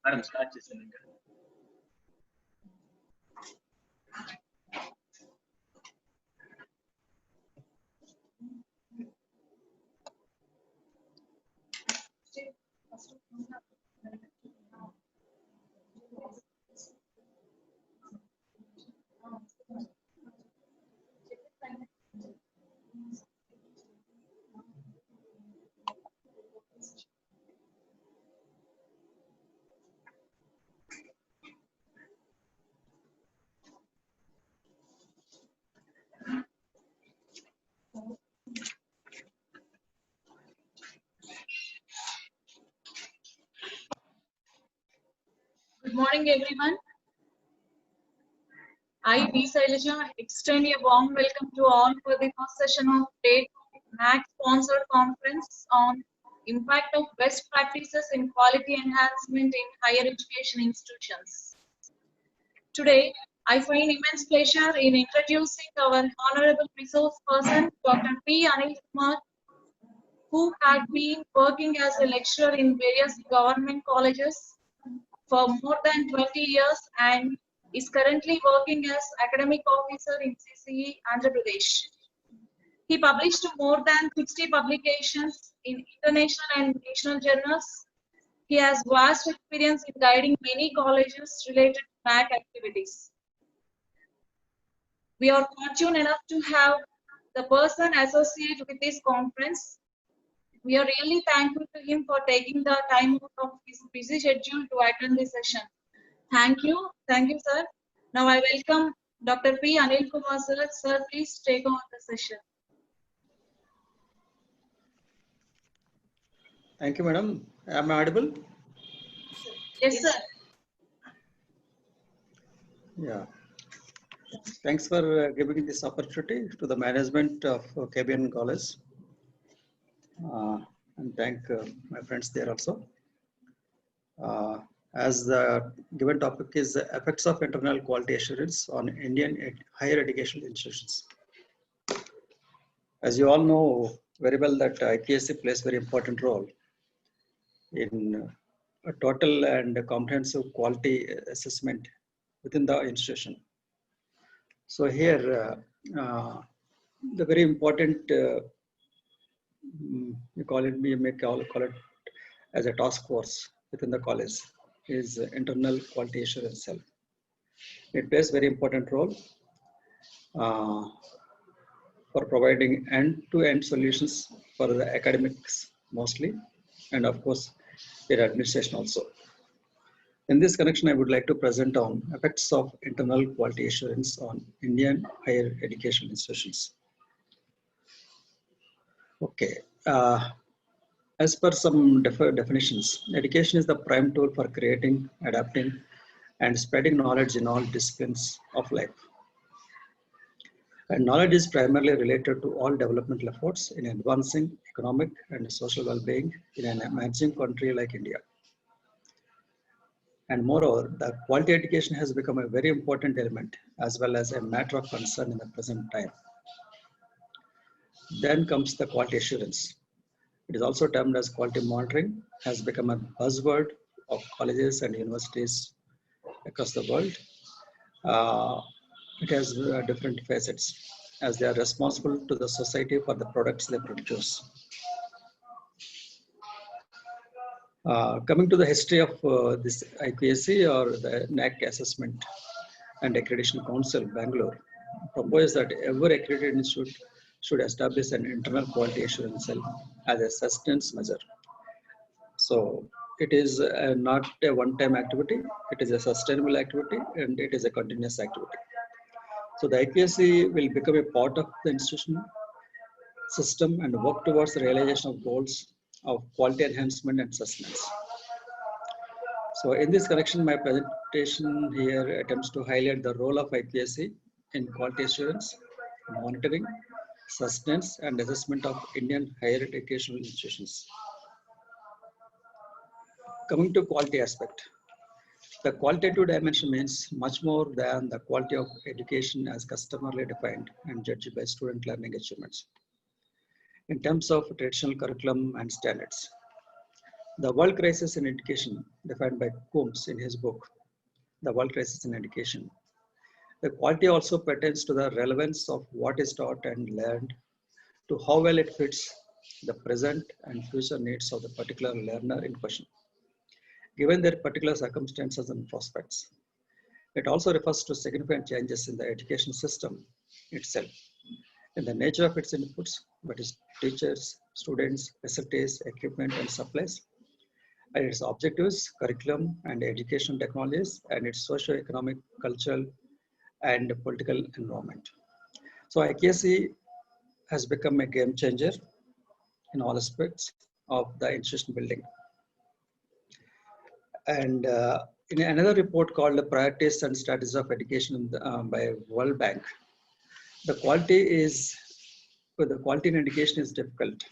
Madam start చేసేయండి ఇంకా. Good morning, everyone. I, B. Sailaja, extend a warm welcome to all for the first session of TED NAC-sponsored conference on impact of best practices in quality enhancement in higher education institutions. Today, I find immense pleasure in introducing our honorable resource person, Dr. P. Anil Kumar, who had been working as a lecturer in various government colleges for more than 20 years and is currently working as academic officer in CCE, Andhra Pradesh. He published more than 60 publications in international and national journals. He has vast experience in guiding many colleges related to MAC activities. We are fortunate enough to have the person associated with this conference. We are really thankful to him for taking the time out of his busy schedule to attend this session. Thank you, sir. Now I welcome Dr. P. Anil Kumar sir. Sir, please take over the session. Thank you, madam. Am I audible? Yes, sir. Yeah. Thanks for giving this opportunity to the management of KBN College. And thank my friends there also. As the given topic is the effects of internal quality assurance on Indian higher education institutions. As you all know very well that IQAC plays very important role in a total and comprehensive quality assessment within the institution. So here the very important we may call it as a task force within the college is internal quality assurance cell. It plays very important role for providing end-to-end solutions for the academics mostly, and of course their administration also. In this connection, I would like to present on effects of internal quality assurance on Indian higher education institutions. Okay. As per some definitions, education is the prime tool for creating, adapting, and spreading knowledge in all disciplines of life. And knowledge is primarily related to all developmental efforts in advancing economic and social well-being in an emerging country like India. And moreover, the quality education has become a very important element as well as a matter of concern in the present time. Then comes the quality assurance. It is also termed as quality monitoring, has become a buzzword of colleges and universities across the world. It has different facets as they are responsible to the society for the products they produce. Coming to the history of this IQAC or the NAC Assessment and Accreditation Council, Bangalore, proposed that every accredited institute should establish an internal quality assurance cell as a sustenance measure. So it is not a one-time activity, it is a sustainable activity and it is a continuous activity. So the IQAC will become a part of the institution system and work towards the realization of goals of quality enhancement and sustenance. So in this connection, my presentation here attempts to highlight the role of IQAC in quality assurance, monitoring, sustenance and assessment of Indian higher educational institutions. Coming to quality aspect, the qualitative dimension means much more than the quality of education as customarily defined and judged by student learning achievements. In terms of traditional curriculum and standards, The world crisis in education, defined by Coombs in his book, The World Crisis in Education. The quality also pertains to the relevance of what is taught and learned, to how well it fits the present and future needs of the particular learner in question, given their particular circumstances and prospects. It also refers to significant changes in the education system itself, in the nature of its inputs, that is teachers, students, facilities, equipment, and supplies, and its objectives, curriculum, and education technologies, and its socio-economic, cultural, and political environment. So IKSE has become a game changer in all aspects of the institution building. And in another report called the Priorities and Strategies of Education by World Bank, the quality in education is difficult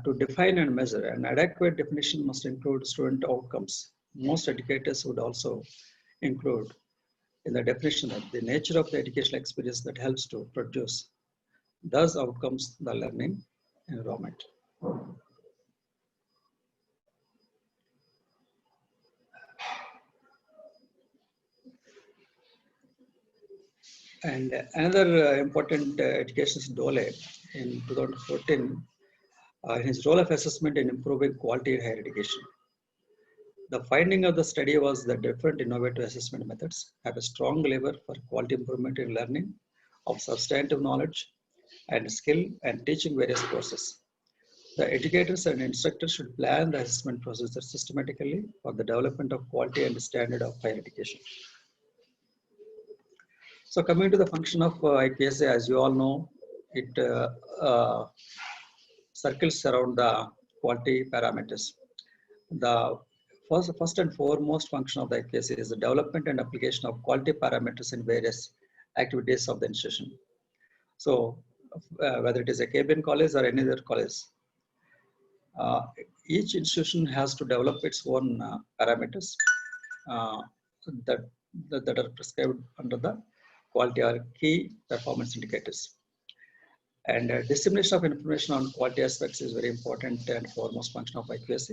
to define and measure. An adequate definition must include student outcomes. Most educators would also include in the definition of the nature of the educational experience that helps to produce those outcomes, the learning environment. And another important education is Dole in 2014 in his role of assessment in improving quality in higher education. The finding of the study was that different innovative assessment methods have a strong lever for quality improvement in learning of substantive knowledge and skill and teaching various courses. The educators and instructors should plan the assessment procedure systematically for the development of quality and standard of higher education. So coming to the function of IKSA, as you all know, it circles around the quality parameters. The first and foremost function of the IKSA is the development and application of quality parameters in various activities of the institution. So whether it is a KBN college or any other college, each institution has to develop its own parameters that are prescribed under the quality or key performance indicators. And dissemination of information on quality aspects is very important and foremost function of IQAC.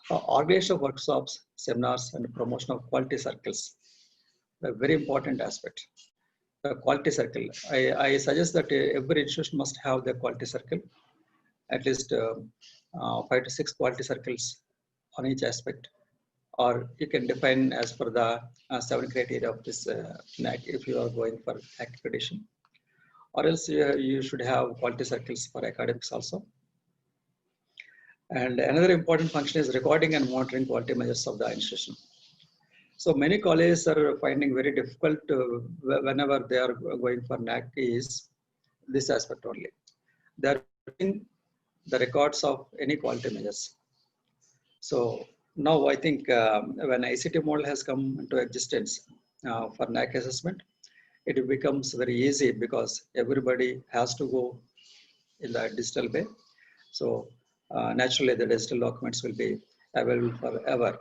Organization of workshops, seminars, and promotion of quality circles, a very important aspect. The quality circle. I suggest that every institution must have the quality circle, at least 5 to 6 quality circles on each aspect. Or you can define as per the 7 criteria of this NAC if you are going for accreditation. Or else you should have quality circles for academics also. And another important function is recording and monitoring quality measures of the institution. So many colleges are finding very difficult whenever they are going for NAC is this aspect only. They are recording the records of any quality measures. So now I think when ICT model has come into existence for NAC assessment, it becomes very easy because everybody has to go in the digital way. So naturally the digital documents will be available forever.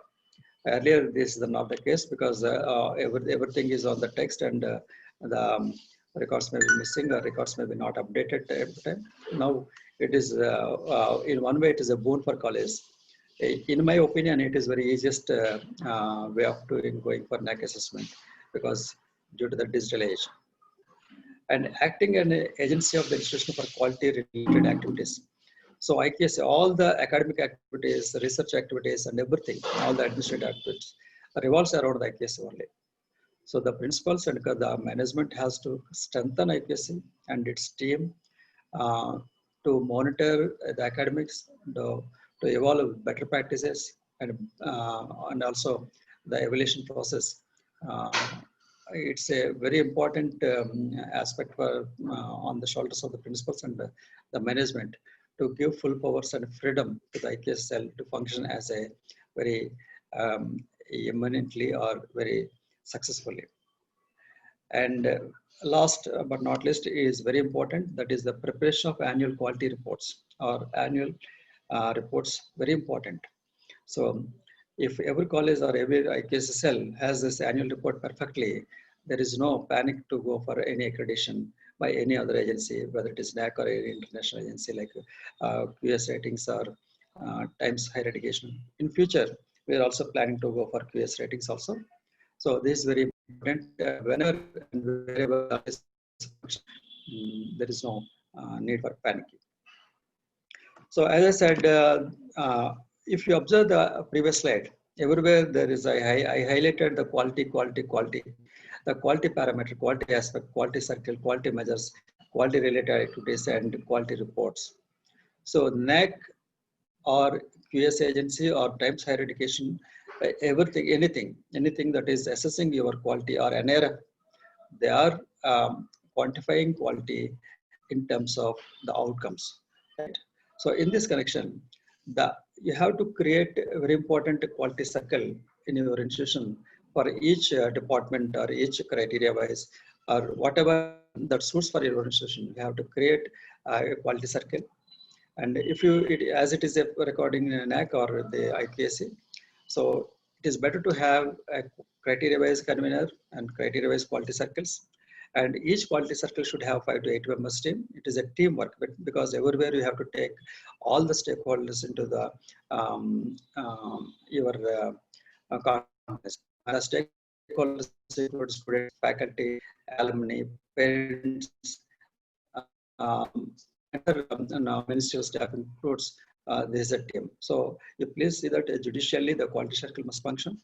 Earlier this is not the case because everything is on the text and the records may be missing or records may be not updated every time. Now it is in one way it is a boon for college. In my opinion, it is very easiest way of going for NAC assessment because due to the digital age. And acting an agency of the institution for quality related activities. So IKSA, all the academic activities, research activities and everything, all the administrative activities revolves around the IKSA only. So the principals and the management has to strengthen IKSA and its team to monitor the academics, to evolve better practices and also the evaluation process. It's a very important aspect for on the shoulders of the principals and the management to give full powers and freedom to the IKS cell to function as a very eminently or very successfully. And last but not least is very important, that is the preparation of annual quality reports or annual reports, very important. So if every college or every IKS cell has this annual report perfectly, there is no panic to go for any accreditation by any other agency, whether it is NAC or any international agency like QS ratings or Times Higher Education. In future, we are also planning to go for QS ratings also. So this is very important. Whenever and wherever there is no need for panicking. So as I said, if you observe the previous slide, everywhere there is I highlighted the quality, the quality parameter, quality aspect, quality circle, quality measures, quality related activities, and quality reports. So NAC or QS agency or Times Higher Education, everything, anything that is assessing your quality, or NRF, they are quantifying quality in terms of the outcomes, right? So in this connection, you have to create a very important quality circle in your institution for each department or each criteria wise or whatever that suits for your institution. You have to create a quality circle. And if you, as it is a recording in NAC or the IPSC, so it is better to have a criteria-wise convener and criteria-wise quality circles. And each quality circle should have 5 to 8 members team. It is a teamwork, because everywhere you have to take all the stakeholders into the your conference. And the stakeholders include students, faculty, alumni, parents, ministerial staff includes this is a team. So you please see that judicially the quality circle must function.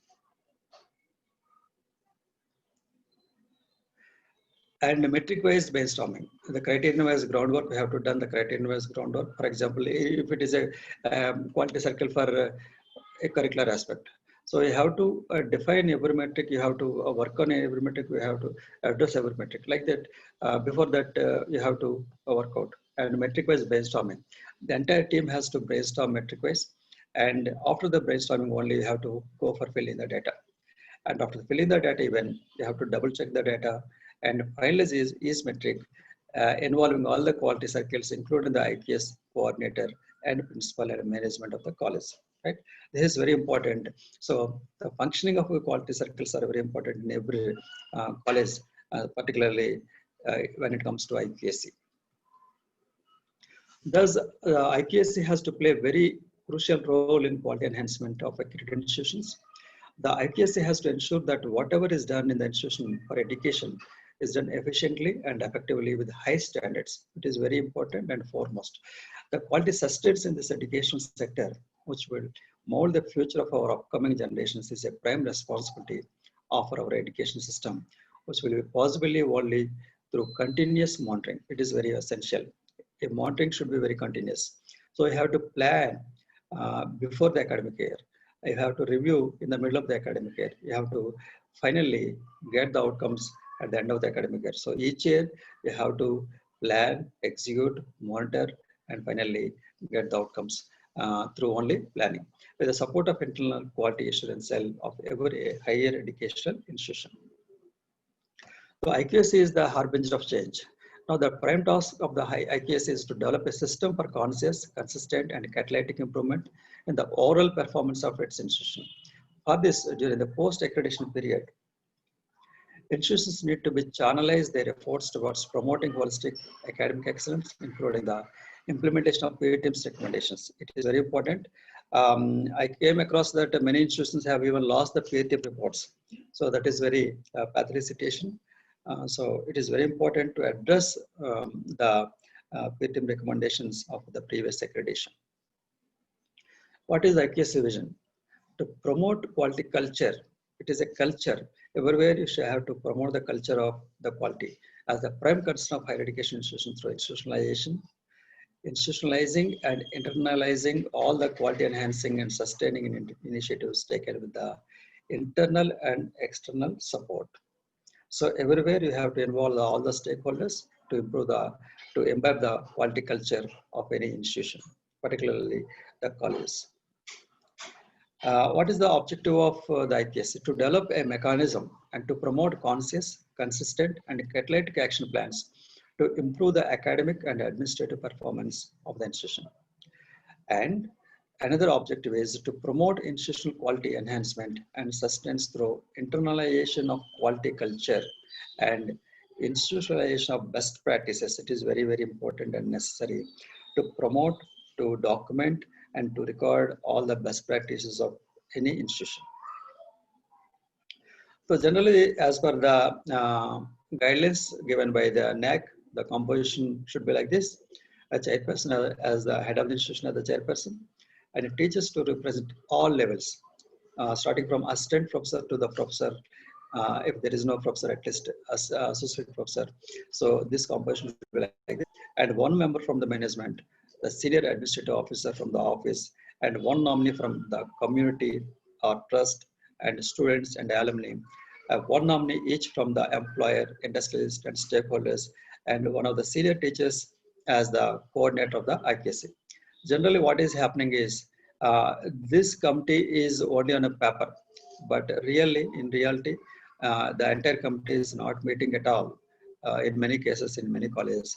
And metric-wise brainstorming. The criterion-wise groundwork, we have to done the criterion-wise groundwork. For example, if it is a quality circle for a curricular aspect, so you have to define every metric. You have to work on every metric. You have to address every metric. Like that, before that, you have to work out. And metric-wise brainstorming. The entire team has to brainstorm metric-wise. And after the brainstorming, only you have to go for filling the data. And after filling the data, even you have to double check the data and finalize each metric involving all the quality circles, including the IPS coordinator and principal and management of the college. Right? This is very important. So the functioning of the quality circles are very important in every college, particularly when it comes to IPSC. Thus, IPSC has to play a very crucial role in quality enhancement of accredited institutions. The IPSC has to ensure that whatever is done in the institution for education is done efficiently and effectively with high standards. It is very important and foremost. The quality sustains in this education sector, which will mold the future of our upcoming generations, is a prime responsibility of our education system, which will be possibly only through continuous monitoring. It is very essential. A monitoring should be very continuous. So you have to plan before the academic year. You have to review in the middle of the academic year. You have to finally get the outcomes at the end of the academic year. So each year you have to plan, execute, monitor, and finally get the outcomes through only planning with the support of internal quality assurance cell of every higher educational institution. So IQAC is the harbinger of change. Now the prime task of the IQAC is to develop a system for conscious, consistent, and catalytic improvement in the overall performance of its institution. For this, during the post-accreditation period, institutions need to be channelize their efforts towards promoting holistic academic excellence, including the implementation of PTIM's recommendations. It is very important. I came across that many institutions have even lost the PTIM reports. So that is very pathetic situation. So it is very important to address the PTIM recommendations of the previous accreditation. What is IQAC vision? To promote quality culture. It is a culture. Everywhere you should have to promote the culture of the quality as the prime concern of higher education institutions through institutionalizing and internalizing all the quality enhancing and sustaining initiatives taken with the internal and external support. So everywhere you have to involve all the stakeholders to imbibe the quality culture of any institution, particularly the colleges. What is the objective of the IPSC? To develop a mechanism and to promote conscious, consistent, and catalytic action plans to improve the academic and administrative performance of the institution. And another objective is to promote institutional quality enhancement and sustenance through internalization of quality culture and institutionalization of best practices. It is very, very important and necessary to promote, to document, and to record all the best practices of any institution. So generally, as per the guidelines given by the NAC, the composition should be like this: a chairperson as the head of the institution as the chairperson, and it teaches to represent all levels, starting from assistant professor to the professor. If there is no professor, at least as associate professor. So this composition should be like this, and one member from the management, the senior administrative officer from the office, and one nominee from the community or trust and students and alumni, one nominee each from the employer, industrialist, and stakeholders, and one of the senior teachers as the coordinator of the IKC. Generally, what is happening is this committee is only on a paper, but really, in reality, the entire committee is not meeting at all in many cases, in many colleges.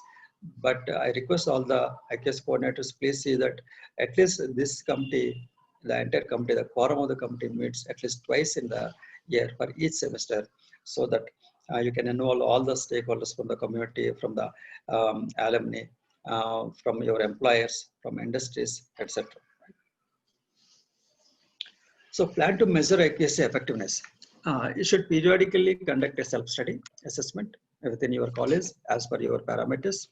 But I request all the IKS coordinators, please see that at least this committee, the entire committee, the quorum of the committee meets at least twice in the year for each semester, so that you can involve all the stakeholders from the community, from the alumni, from your employers, from industries, etc. So plan to measure accuracy effectiveness. You should periodically conduct a self-study assessment within your college as per your parameters.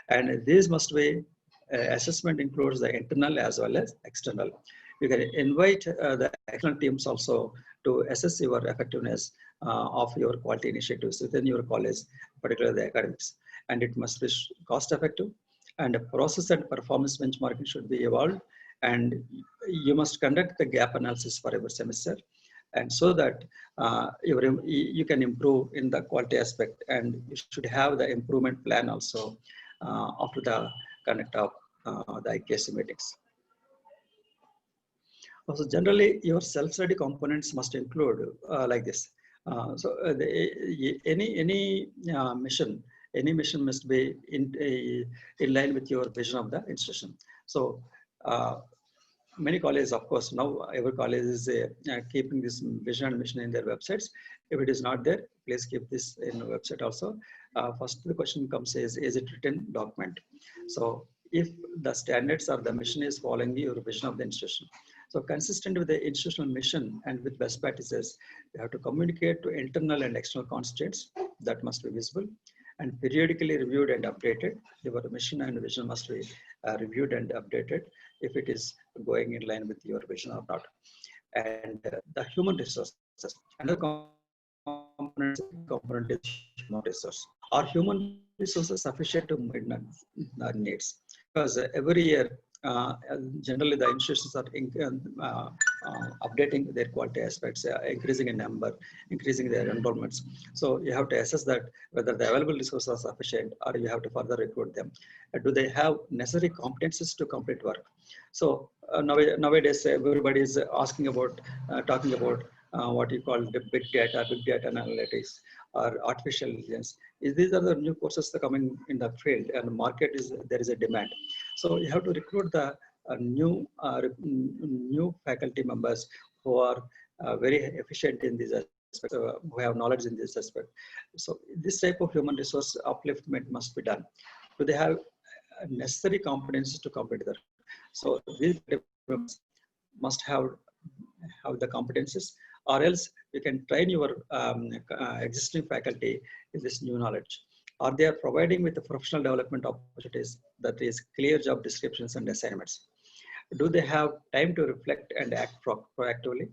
And this must be, assessment includes the internal as well as external. You can invite the external teams also to assess your effectiveness of your quality initiatives within your college, particularly the academics. And it must be cost effective, and process and performance benchmarking should be evolved, and you must conduct the gap analysis for every semester, and so that you can improve in the quality aspect, and you should have the improvement plan also after the conduct of the IKC meetings. Also, generally, your self-study components must include like this. Any mission must be in line with your vision of the institution. So many colleges, of course, now every college is keeping this vision and mission in their websites. If it is not there, please keep this in the website also. First, the question comes is it written document? So if the standards or the mission is following your vision of the institution. So consistent with the institutional mission and with best practices, you have to communicate to internal and external constituents that must be visible, and periodically reviewed and updated. Your mission and vision must be reviewed and updated if it is going in line with your vision or not. And the human resources. Another component is human resource. Are human resources sufficient to meet the needs? Because every year, generally the institutions are updating their quality aspects, increasing in number, increasing their enrollments. So you have to assess that whether the available resources are sufficient, or you have to further recruit them. Do they have necessary competencies to complete work? So nowadays everybody is asking about, talking about what you call the big data analytics, or artificial intelligence. These are the new courses that are coming in the field, and the market there is a demand. So you have to recruit the new faculty members who are very efficient in these aspects, who have knowledge in this aspect. So this type of human resource upliftment must be done. Do they have necessary competencies to complete that? So these must have the competencies, or else you can train your existing faculty in this new knowledge. Or they are providing with the professional development opportunities, that is clear job descriptions and assignments. Do they have time to reflect and act proactively?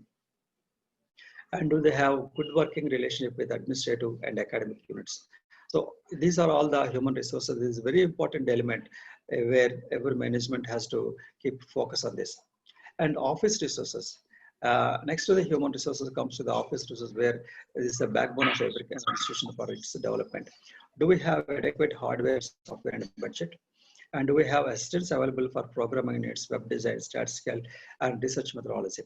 And do they have good working relationship with administrative and academic units? So these are all the human resources. This is a very important element where every management has to keep focus on this. And office resources. Next to the human resources comes to the office resources, where it is the backbone of every institution for its development. Do we have adequate hardware, software, and budget? And do we have assistants available for programming units, web design, statistical, and research methodology?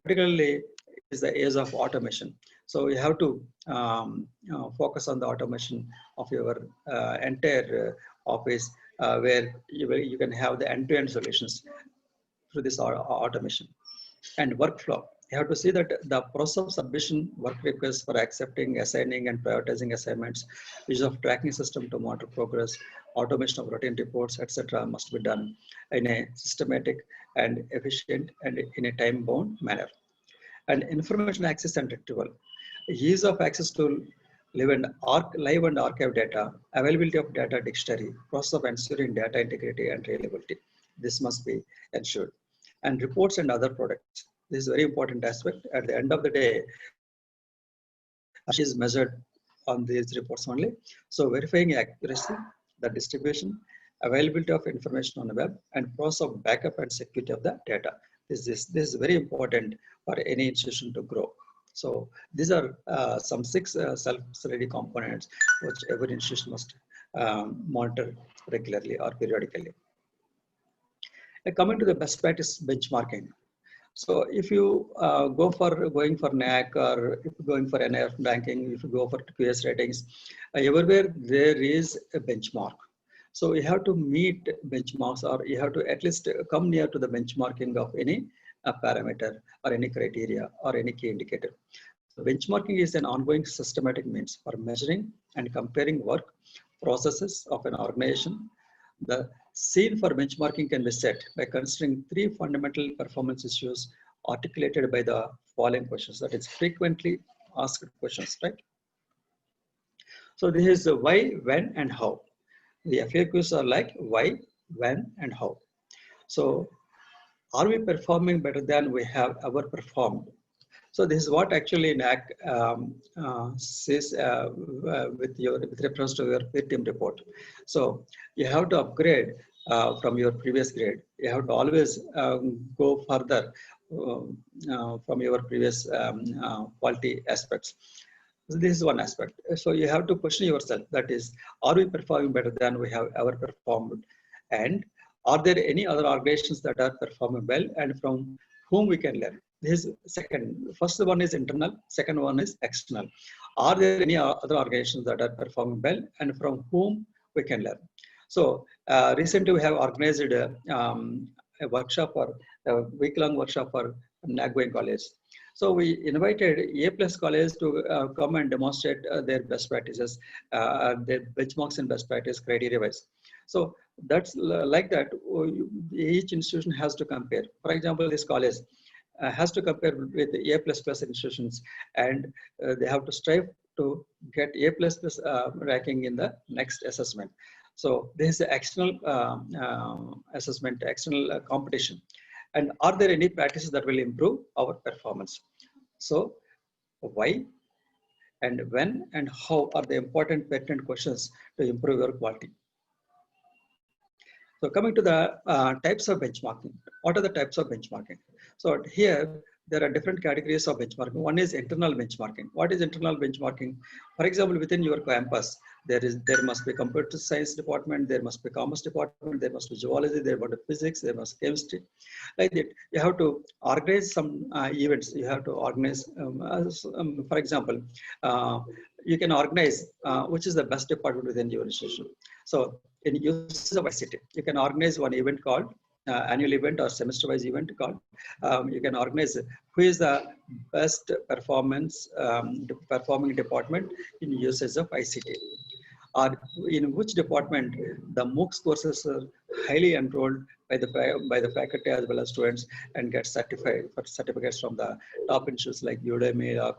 Particularly, is the age of automation. So you have to focus on the automation of your entire office, where you can have the end-to-end solutions through this automation. And workflow. You have to see that the process of submission, work requests for accepting, assigning, and prioritizing assignments, use of tracking system to monitor progress, automation of routine reports, etc., must be done in a systematic and efficient and in a time-bound manner. And information access and retrieval, ease of access to live and archive data, availability of data dictionary, process of ensuring data integrity and reliability. This must be ensured. And reports and other products. This is a very important aspect. At the end of the day, she is measured on these reports only. So verifying accuracy, the distribution, availability of information on the web, and process of backup and security of the data. This is very important for any institution to grow. So these are some 6 self-study components which every institution must monitor regularly or periodically. Coming to the best practice benchmarking. So if you going for NAC, or if you're going for NIRF ranking, if you go for QS ratings, everywhere there is a benchmark. So you have to meet benchmarks, or you have to at least come near to the benchmarking of any parameter or any criteria or any key indicator. So benchmarking is an ongoing systematic means for measuring and comparing work processes of an organization. The scene for benchmarking can be set by considering 3 fundamental performance issues articulated by the following questions. That is frequently asked questions, right? So this is the why, when, and how. The FAQs are like why, when, and how. So are we performing better than we have ever performed? So this is what actually NAC says with reference to your peer team report. So you have to upgrade from your previous grade. You have to always go further from your previous quality aspects. So this is one aspect. So you have to question yourself. That is, are we performing better than we have ever performed? And are there any other organizations that are performing well and from whom we can learn? This is second. First one is internal. Second one is external. Are there any other organizations that are performing well and from whom we can learn? So recently we have organized a workshop, or a week-long workshop for NAC College. So we invited A+ college to come and demonstrate their best practices, their benchmarks and best practice criteria wise. So that's like that. Each institution has to compare. For example, this college has to compare with the A++ institutions, and they have to strive to get A++ ranking in the next assessment. So this is the external assessment, external competition. And are there any practices that will improve our performance? So why and when and how are the important pertinent questions to improve your quality. So coming to the types of benchmarking. What are the types of benchmarking? So here there are different categories of benchmarking. One is internal benchmarking. What is internal benchmarking? For example, within your campus, there must be computer science department, there must be commerce department, there must be zoology, there must be physics, there must be chemistry. Like that, you have to organize some events. You have to organize, for example, you can organize which is the best department within your institution. So in use of ICT, you can organize one event called annual event or semester-wise event called. You can organize who is the best performing department in usage of ICT, or in which department the MOOCs courses are highly enrolled by the faculty as well as students and get certified for certificates from the top institutes like Udemy or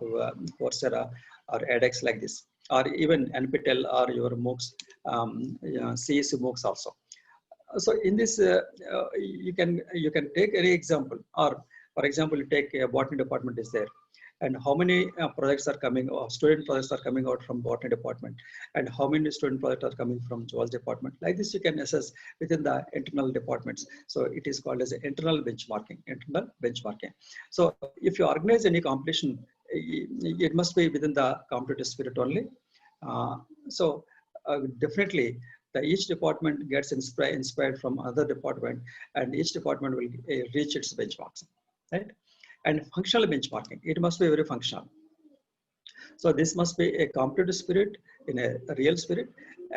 Coursera or edX like this, or even NPTEL or your MOOCs, CEC MOOCs also. So in this, you can take any example, or for example, you take a botany department is there, and how many projects are coming, or student projects are coming out from botany department, and how many student projects are coming from zoology department. Like this, you can assess within the internal departments. So it is called as internal benchmarking. Internal benchmarking. So if you organize any competition, it must be within the competitive spirit only. Definitely, each department gets inspired from other department, and each department will reach its benchmarks, right? And functional benchmarking, it must be very functional. So this must be a competitive spirit in a real spirit,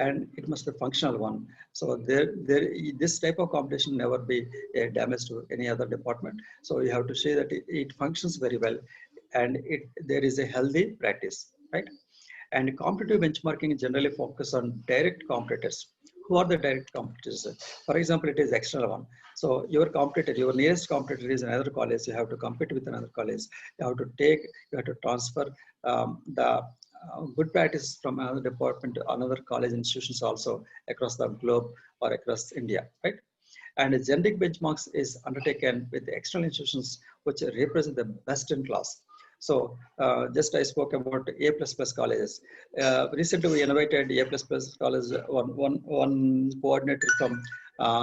and it must be functional one. So this type of competition never be a damage to any other department. So you have to say that it functions very well, and there is a healthy practice, right? And competitive benchmarking generally focus on direct competitors. Who are the direct competitors? For example, it is external one. So your competitor, your nearest competitor is another college. You have to compete with another college. You have to transfer the good practice from another department to another college institutions also across the globe or across India, right? And a generic benchmarks is undertaken with the external institutions which represent the best in class. So just I spoke about A++ colleges. Recently we invited A++ college, one coordinator from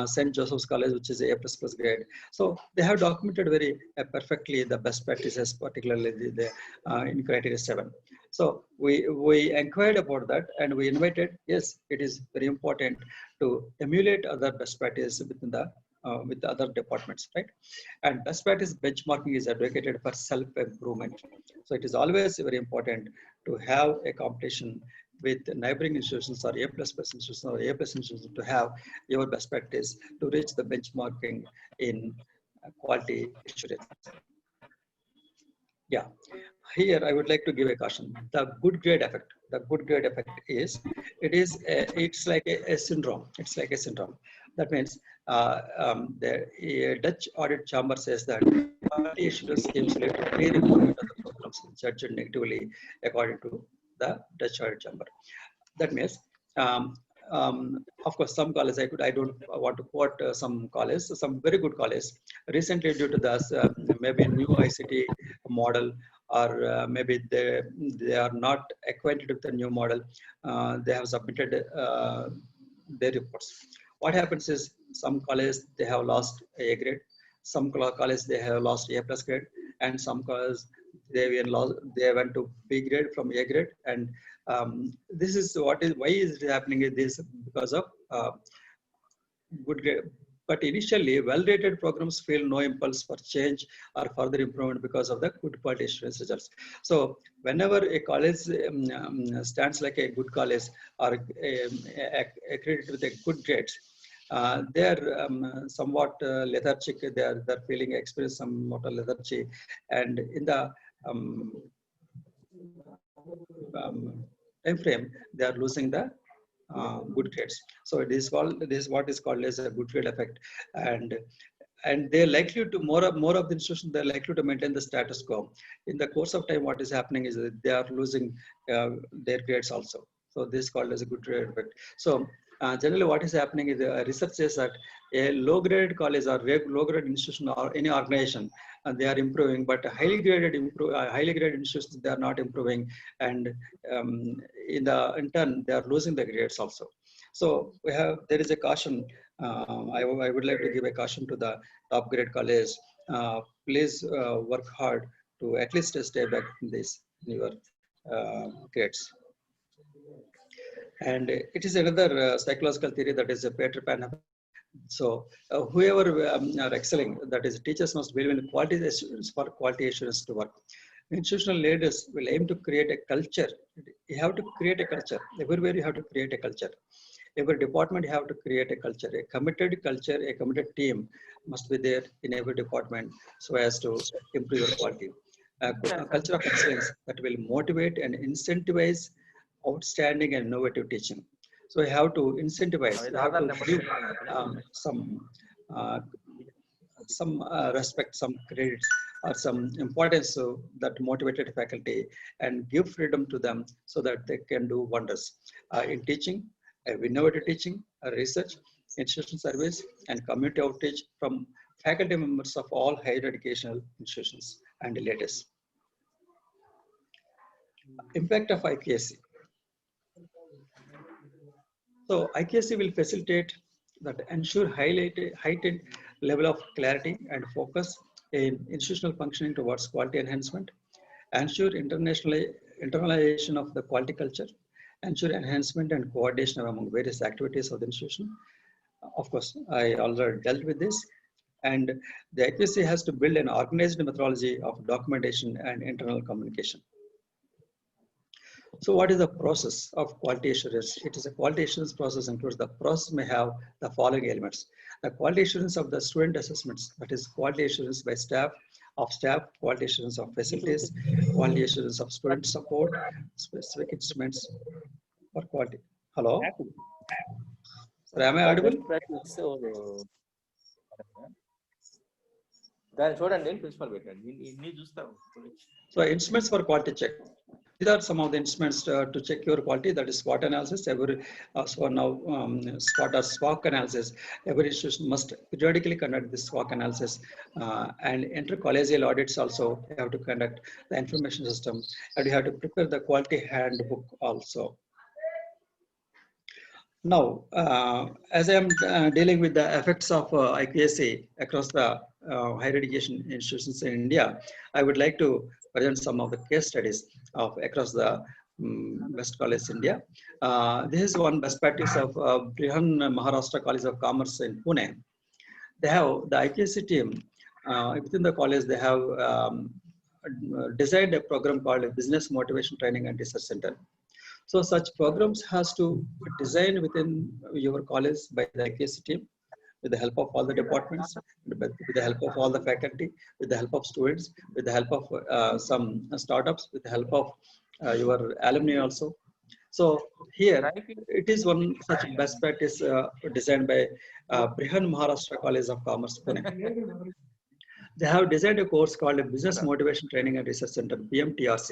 St. Joseph's College, which is A++ grade. So they have documented very perfectly the best practices, particularly in criteria 7. So we inquired about that, and we invited, yes, it is very important to emulate other best practices within the with the other departments, right? And best practice benchmarking is advocated for self-improvement. So it is always very important to have a competition with neighboring institutions or A++ institutions or A+ institutions to have your best practice to reach the benchmarking in quality assurance. Yeah, here I would like to give a caution. The good grade effect. The good grade effect is it's like a syndrome. It's like a syndrome. That means the Dutch audit chamber says that quality assurance schemes led to clear improvement of the programs judged negatively according to the Dutch audit chamber. That means, of course, some colleges I don't want to quote some colleges, some very good colleges. Recently, due to this maybe new ICT model, or maybe they are not acquainted with the new model, they have submitted their reports. What happens is some colleges they have lost A grade, some colleges they have lost A+ grade, and some colleges they went to B grade from A grade, and this is why is it happening is this because of good grade. But initially, well-rated programs feel no impulse for change or further improvement because of the good quality assurance results. So whenever a college stands like a good college or accredited with a good grades, they are somewhat lethargic. They're feeling experience somewhat lethargy, and in the um, time frame, they are losing the good grades. So it is what is called as a good grade effect, and they're likely to more of the institutions they're likely to maintain the status quo. In the course of time, what is happening is that they are losing their grades also. So this is called as a good grade effect. So generally, what is happening is research says that a low-graded college or low graded institution or any organization, they are improving, but highly graded institutions they are not improving, and in turn they are losing the grades also. So there is a caution. I would like to give a caution to the top grade college. Please work hard to at least stay back in your grades. And it is another psychological theory, that is a Peter Pan. So whoever are excelling, that is teachers must believe in quality assurance for quality assurance to work. Institutional leaders will aim to create a culture. You have to create a culture. Everywhere you have to create a culture. Every department you have to create a culture. A committed culture, a committed team must be there in every department so as to improve your quality. A culture of excellence that will motivate and incentivize outstanding and innovative teaching. So you have to incentivize, you have to give uh, some respect, some credits, or some importance that motivated faculty, and give freedom to them so that they can do wonders in teaching, innovative teaching, research, institution service, and community outreach from faculty members of all higher educational institutions and related. Impact of IQAC. So IQAC will facilitate that ensure heightened level of clarity and focus in institutional functioning towards quality enhancement, ensure internalization of the quality culture, ensure enhancement and coordination among various activities of the institution. Of course, I already dealt with this. And the IQAC has to build an organized methodology of documentation and internal communication. So what is the process of quality assurance? It is a quality assurance process includes the process may have the following elements. The quality assurance of the student assessments, that is quality assurance by staff, quality assurance of facilities, quality assurance of student support, specific instruments for quality. Hello? Sir, am I audible? Best practice దాన్ని చూడండి principal పెట్టండి ఇన్ని చూస్తాను. So instruments for quality check. These are some of the instruments to check your quality. That is SWOT analysis. So now SWOT or SWOC analysis. Every institution must periodically conduct this SWOC analysis, and intercollegial audits also. You have to conduct the information system, and you have to prepare the quality handbook also. Now, as I am dealing with the effects of IQAC across the higher education institutions in India, I would like to present some of the case studies of across the West College India. This is one best practice of Brihan Maharashtra College of Commerce in Pune. They have the IQAC team within the college. They have designed a program called Business Motivation Training and Research Center. So such programs has to design within your college by the IQAC team, with the help of all the departments, with the help of all the faculty, with the help of students, with the help of some startups, with the help of your alumni also. So here it is one such best practice designed by Brihan Maharashtra College of Commerce, Pune. They have designed a course called a Business Motivation Training and Research Center, BMTRC.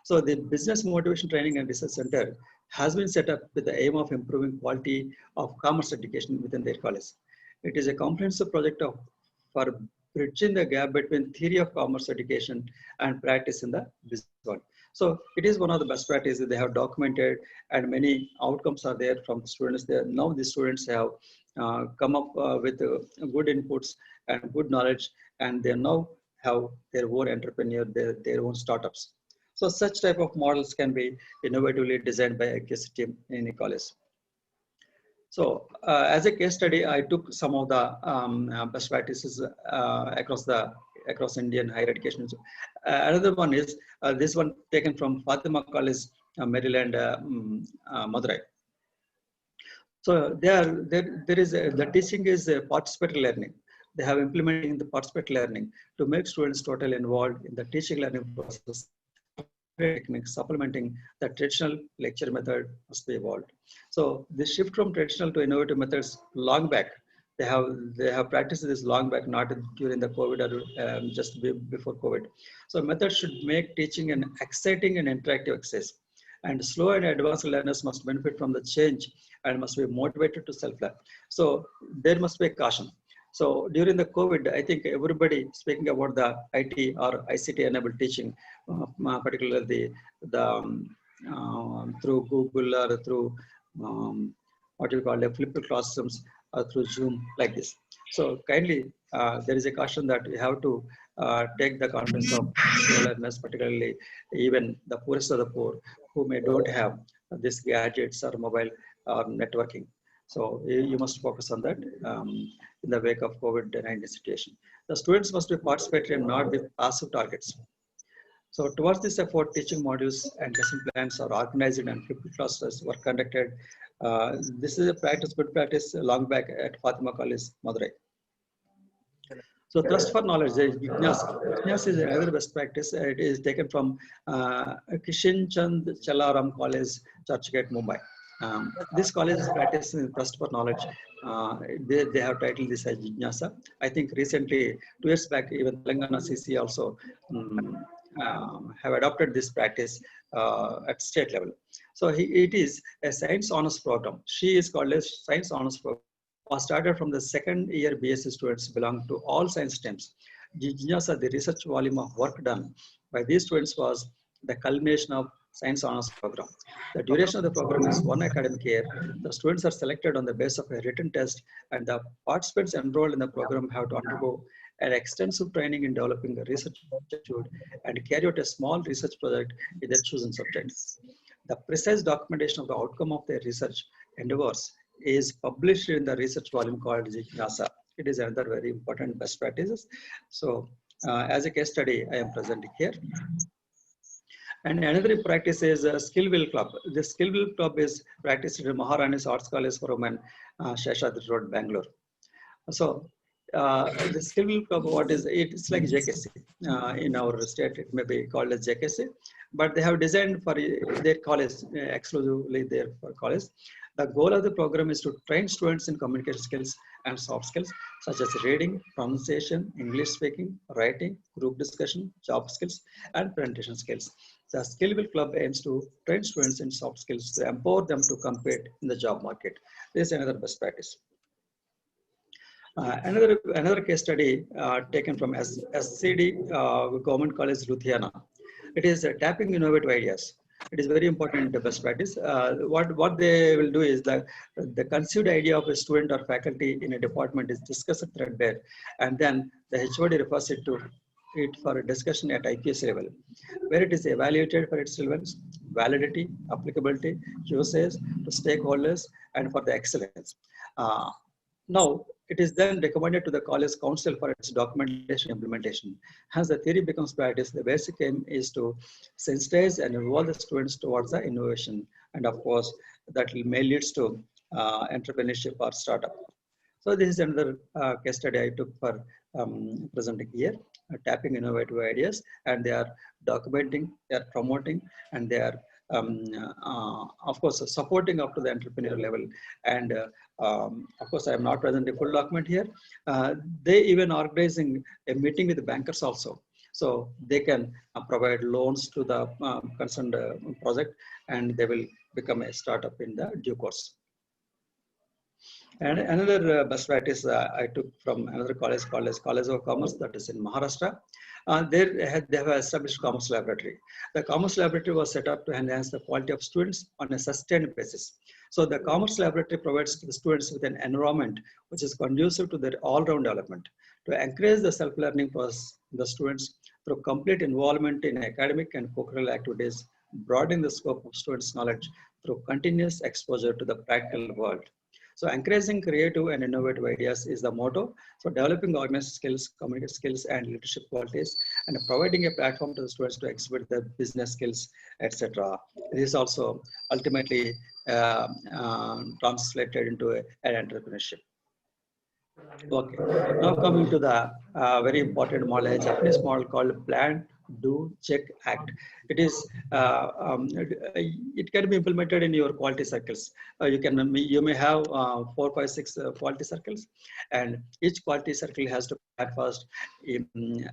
So the Business Motivation Training and Research Center has been set up with the aim of improving quality of commerce education within their college. It is a comprehensive project for bridging the gap between theory of commerce education and practice in the business world. So it is one of the best practices they have documented, and many outcomes are there from the students. Now the students have come up with good inputs and good knowledge, and they now have their own entrepreneur, their own startups. So such type of models can be innovatively designed by a IQAC team in a college. So as a case study, I took some of the best practices across Indian higher education. Another one is this one taken from Fatima College, Maryland, Madurai. So the teaching is participatory learning. They have implementing the participatory learning to make students totally involved in the teaching learning process. Techniques supplementing the traditional lecture method must be evolved. So the shift from traditional to innovative methods long back, they have practiced this long back, not during the COVID or just before COVID. So methods should make teaching an exciting and interactive exercise, and slow and advanced learners must benefit from the change and must be motivated to self-learn. So there must be a caution. So during the COVID, I think everybody speaking about the IT or ICT enabled teaching, particularly through Google or through what you call flipped classrooms or through Zoom like this. So kindly, there is a caution that you have to take the confidence of learners, particularly even the poorest of the poor, who don't have these gadgets or mobile or networking. So you must focus on that in the wake of COVID-19 situation. The students must be participatory and not be passive targets. So towards this effort, teaching modules and lesson plans are organized and flipped classes were conducted. This is a good practice long back at Fatima College, Madurai. So trust for knowledge, Jignasa. Jignasa is another best practice. It is taken from Kishan Chand Chalaram College, Churchgate, Mumbai. This college is practicing trust for knowledge. They have titled this as Jignasa. I think recently, 2 years back, even Telangana CC also have adopted this practice at state level. So it is a science honors program. She is called as science honors program. Was started from the second year BSc students belong to all science streams. Jignasa, the research volume of work done by these students was the culmination of science honors program. The duration of the program is 1 academic year. The students are selected on the basis of a written test, and the participants enrolled in the program have to undergo an extensive training in developing a research attitude and carry out a small research project in their chosen subjects. The precise documentation of the outcome of their research endeavors is published in the research volume called Jignasa. It is another very important best practices. So as a case study, I am presenting here. And another practice is Skill Club. The Skill Club is practiced in Maharani's Arts College for Women, Sheshadri Road, Bangalore. So the Skill Club, what is it? It's like JKC. In our state, it may be called as JKC, but they have designed for their college, exclusively there for college. The goal of the program is to train students in communication skills and soft skills, such as reading, pronunciation, English speaking, writing, group discussion, job skills, and presentation skills. The Skill Club aims to train students in soft skills to empower them to compete in the job market. This is another best practice. Another case study taken from SCD Government College Ludhiana. It is tapping innovative ideas. It is very important best practice. What they will do is that the conceived idea of a student or faculty in a department is discussed threadbare, and then the HOD refers it for a discussion at IQS level, where it is evaluated for its relevance, validity, applicability, usage to stakeholders, and for the excellence. Now, it is then recommended to the college council for its documentation implementation. As the theory becomes practice, the basic aim is to sensitize and involve the students towards the innovation. And of course, that may leads to entrepreneurship or startup. So this is another case study I took for presenting here, tapping innovative ideas, and they are documenting, they are promoting, and they are of course supporting up to the entrepreneur level. And of course, I am not presenting full document here. They even organizing a meeting with the bankers also. So they can provide loans to the concerned project, and they will become a startup in the due course. And another best practice I took from another college called as College of Commerce, that is in Maharashtra. They have established Commerce Laboratory. The Commerce Laboratory was set up to enhance the quality of students on a sustained basis. So the Commerce Laboratory provides the students with an environment which is conducive to their all-round development. To encourage the self-learning process in the students through complete involvement in academic and co-curricular activities, broadening the scope of students' knowledge through continuous exposure to the practical world. So encouraging creative and innovative ideas is the motto. So developing organizational skills, communication skills, and leadership qualities, and providing a platform to the students to exhibit their business skills, etc. This is also ultimately translated into an entrepreneurship. Okay, now coming to the very important model, a Japanese model called Plan, Do, Check, Act. It is it can be implemented in your quality circles. You may have 4, 5, 6 quality circles, and each quality circle has to plan first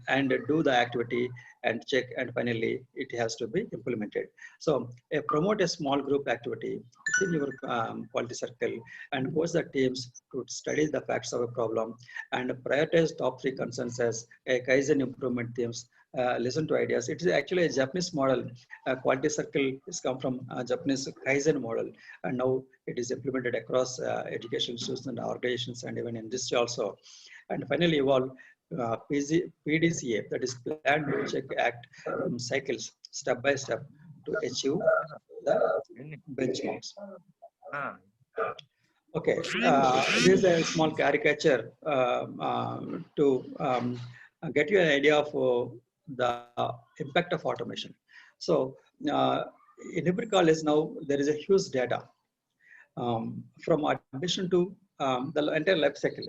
and do the activity and check, and finally it has to be implemented. So promote a small group activity within your quality circle and coach the teams to study the facts of a problem and prioritize top 3 concerns as a Kaizen improvement themes. Listen to ideas. It is actually a Japanese model. Quality circle is come from Japanese Kaizen model, and now it is implemented across education institutions and organizations and even industry also. And finally, evolve PDCA, that is Plan, Do, Check, Act cycles step by step to achieve the benchmarks. Okay, this is a small caricature to get you an idea of the impact of automation. So in every college now, there is a huge data from admission to the entire life cycle.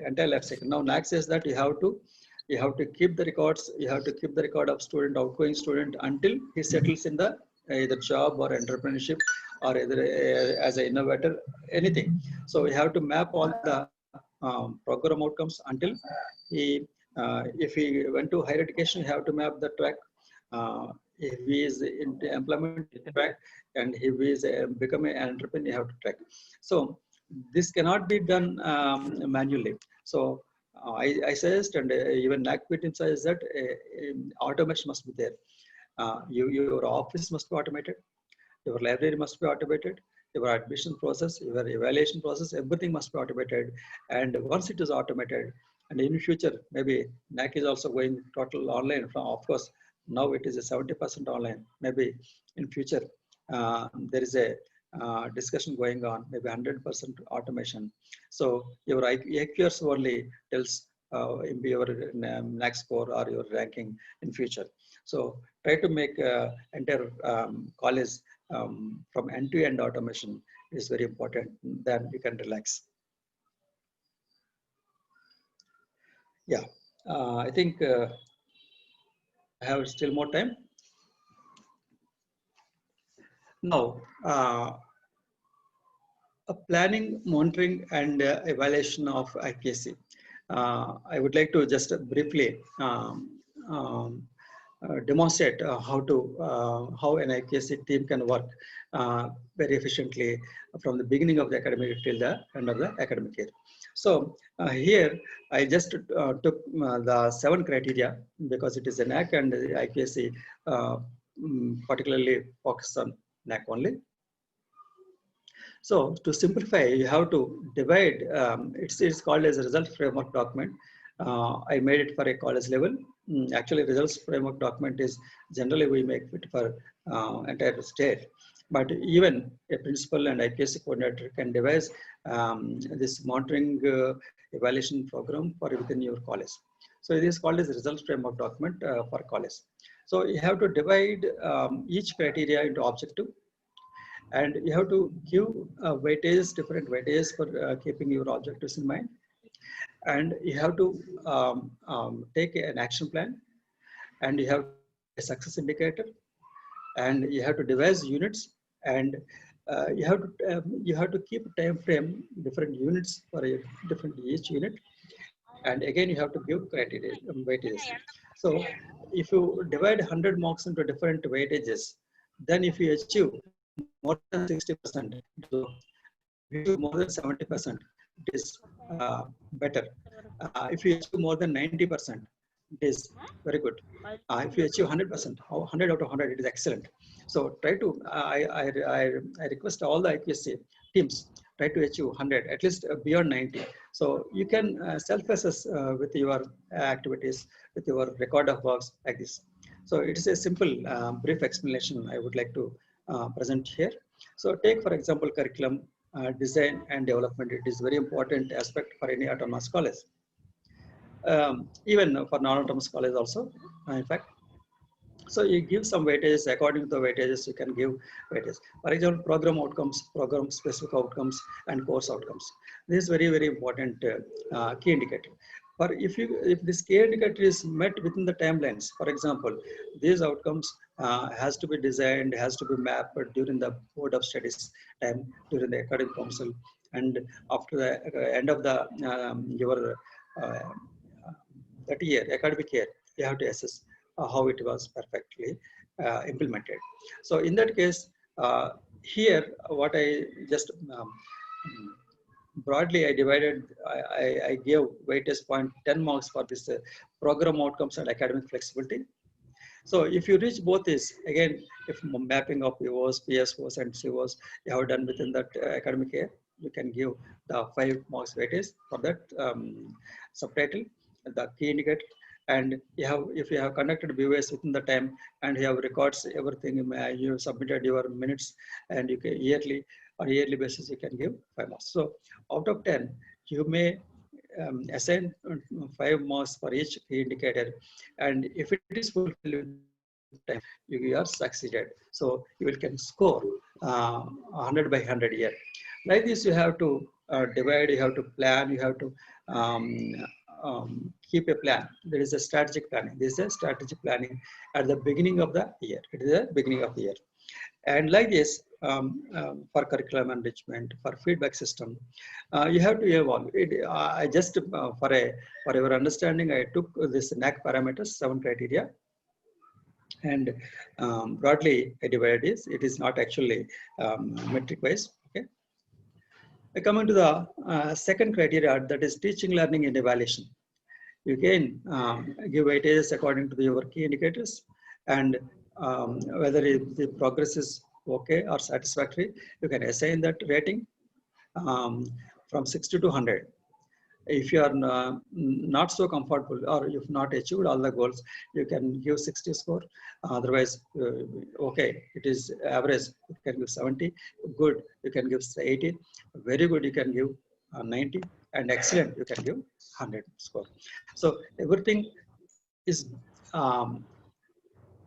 Now NAAC says that you have to keep the records. You have to keep the record of outgoing student until he settles in the either job or entrepreneurship or either as an innovator, anything. So we have to map all the program outcomes until he, if he went to higher education, you have to map the track. If he is in the employment track, and if he is becoming an entrepreneur, you have to track. So this cannot be done manually. So I suggest, and even NAAC team says that automation must be there. Your office must be automated. Your library must be automated. Your admission process, your evaluation process, everything must be automated. And once it is automated, and in future, maybe NAAC is also going total online. Of course, now it is a 70% online. Maybe in future, there is a discussion going on, maybe 100% automation. So your IQS only tells improve your NAAC score or your ranking in future. So try to make entire college from end-to-end automation is very important. Then you can relax. Yeah, I think I have still more time. Now, planning, monitoring, and evaluation of IPSC. I would like to just briefly demonstrate how an IPSC team can work very efficiently from the beginning of the academic year till the end of the academic year. So here I just took the 7 criteria because it is a NAAC and the IPSC particularly focus on NAAC only. So to simplify, you have to divide. It's called as a result framework document. I made it for a college level. Actually, results framework document is generally we make it for entire state. But even a principal and IPSC coordinator can devise this monitoring evaluation program for within your college. So it is called as a results framework document for college. So you have to divide each criteria into objective. And you have to give different weightages for keeping your objectives in mind. And you have to take an action plan, and you have a success indicator, and you have to devise units, and you have to keep a time frame, different units for a different each unit, and again you have to give criteria weightages. So if you divide 100 marks into different weightages, then if you achieve more than 60%, so if you more than 70%, it is better. If you achieve more than 90%, it is very good. If you achieve 100%, 100 out of 100, it is excellent. So try to, I request all the IPSC teams, try to achieve 100, at least beyond 90. So you can self-assess with your activities, with your record of works like this. So it is a simple, brief explanation I would like to present here. So take, for example, curriculum design and development. It is very important aspect for any autonomous college. Even for non-autonomous college also, in fact. So you give some weightages, according to the weightages, you can give weightages. For example, program outcomes, program specific outcomes, and course outcomes. This is very, very important key indicator. But if this key indicator is met within the timelines, for example, these outcomes has to be designed, has to be mapped during the board of studies time, during the academic council, and after the end of the your that year, academic year, you have to assess how it was perfectly implemented. So in that case, here what I just broadly I divided, I gave weightage point 10 marks for this program outcomes and academic flexibility. So if you reach both this, again, if mapping of POs, PSOs and COs you have done within that academic year, you can give the 5 marks weightage for that subtitle, the key indicator. And you have, if you have conducted BOS within the time and you have records everything, you have submitted your minutes, and you can on a yearly basis you can give 5 marks. So out of 10, you may assign 5 marks for each key indicator, and if it is fulfilled, you are succeeded. So you can score 100 by 100 here. Like this, you have to divide, you have to plan, you have to keep a plan. There is a strategic planning. This is a strategic planning at the beginning of the year. It is the beginning of the year. And like this, for curriculum enrichment, for feedback system, you have to evolve. I just, for your understanding, I took this NAAC parameters, 7 criteria. And broadly, I divided this. It is not actually metric wise. Okay. Coming to the second criteria, that is teaching, learning, and evaluation. You can give weightages according to your key indicators, and whether the progress is okay or satisfactory, you can assign that rating from 60 to 100. If you are not so comfortable or you've not achieved all the goals, you can give 60 score. Otherwise, okay, it is average, you can give 70. Good, you can give 80. Very good, you can give 90. and excellent, you can give 100 score. So everything is,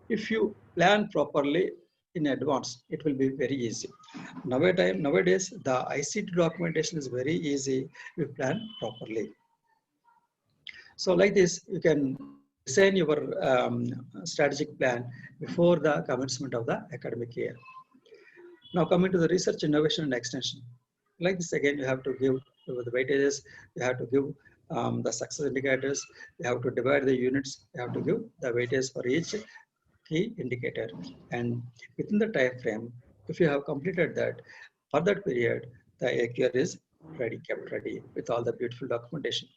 if you plan properly in advance, it will be very easy. Nowadays, the ICT documentation is very easy if you plan properly. So like this, you can design your strategic plan before the commencement of the academic year. Now coming to the research, innovation, and extension. Like this again, you have to give the weightages, you have to give the success indicators, you have to divide the units, you have to give the weightage for each key indicator. And within the time frame, if you have completed that, for that period, the AQR is ready, kept ready with all the beautiful documentation.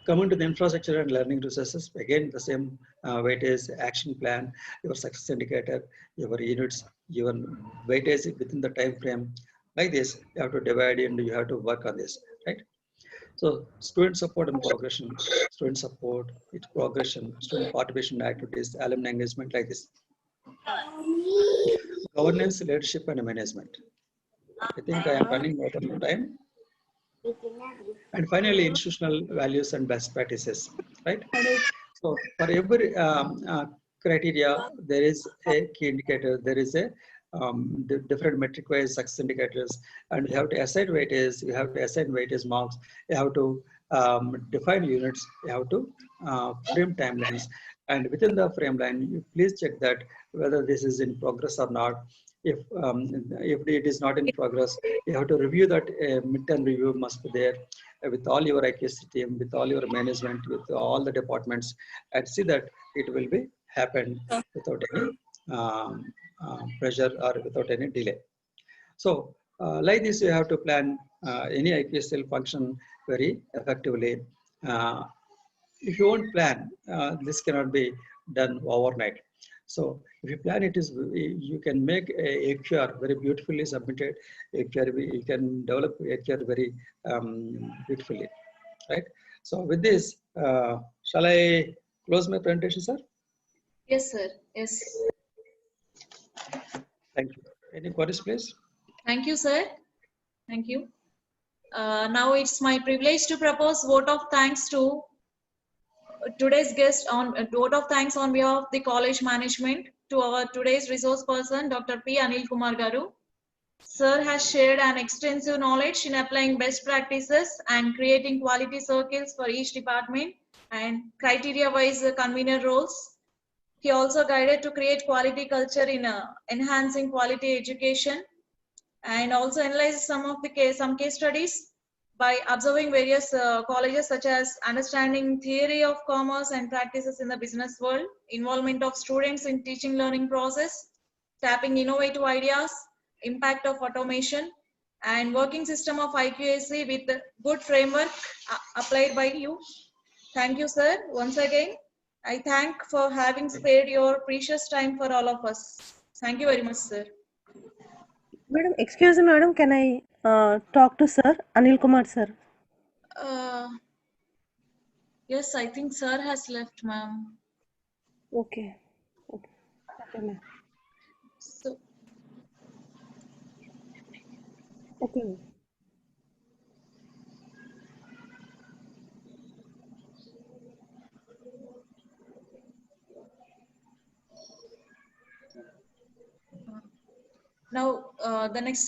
Coming to the infrastructure and learning resources, again, the same weightage, action plan, your success indicator, your units, your weightage within the time frame. Like this, you have to divide and you have to work on this, right? So student support and progression, student support, its progression, student participation activities, alumni engagement, like this. Governance, leadership, and management. I think I am running out of time. And finally, institutional values and best practices, right? So for every criteria, there is a key indicator, there is a different metric-wise success indicators, and you have to assign weightage, you have to assign weightage marks, you have to define units, you have to frame timelines, and within the frame line, you please check that whether this is in progress or not. If it is not in progress, you have to review that. Midterm review must be there with all your IQC team, with all your management, with all the departments, and see that it will be happened without any pressure or without any delay. So like this, you have to plan any IQSL function very effectively. If you won't plan, this cannot be done overnight. So if you plan, you can make a AQR very beautifully submitted. AQR, you can develop AQR very beautifully, right? So with this, shall I close my presentation, sir? Yes, sir. Yes. Thank you. Any queries, please? Thank you, sir. Thank you. Now it's my privilege to propose vote of thanks to today's guest on vote of thanks on behalf of the college management to our today's resource person, Dr. P. Anil Kumar Garu. Sir has shared an extensive knowledge in applying best practices and creating quality circles for each department and criteria-wise convener roles. He also guided to create quality culture in enhancing quality education and also analyzed some case studies by observing various colleges such as understanding theory of commerce and practices in the business world, involvement of students in teaching learning process, tapping innovative ideas, impact of automation, and working system of IQAC with good framework applied by you. Thank you, sir. Once again, I thank for having spared your precious time for all of us. Thank you very much, sir. Madam, excuse me, madam. Can I talk to sir Anil Kumar, sir? Yes, I think sir has left, ma'am. Okay. Okay. Okay, ma'am. So, Okay. now the next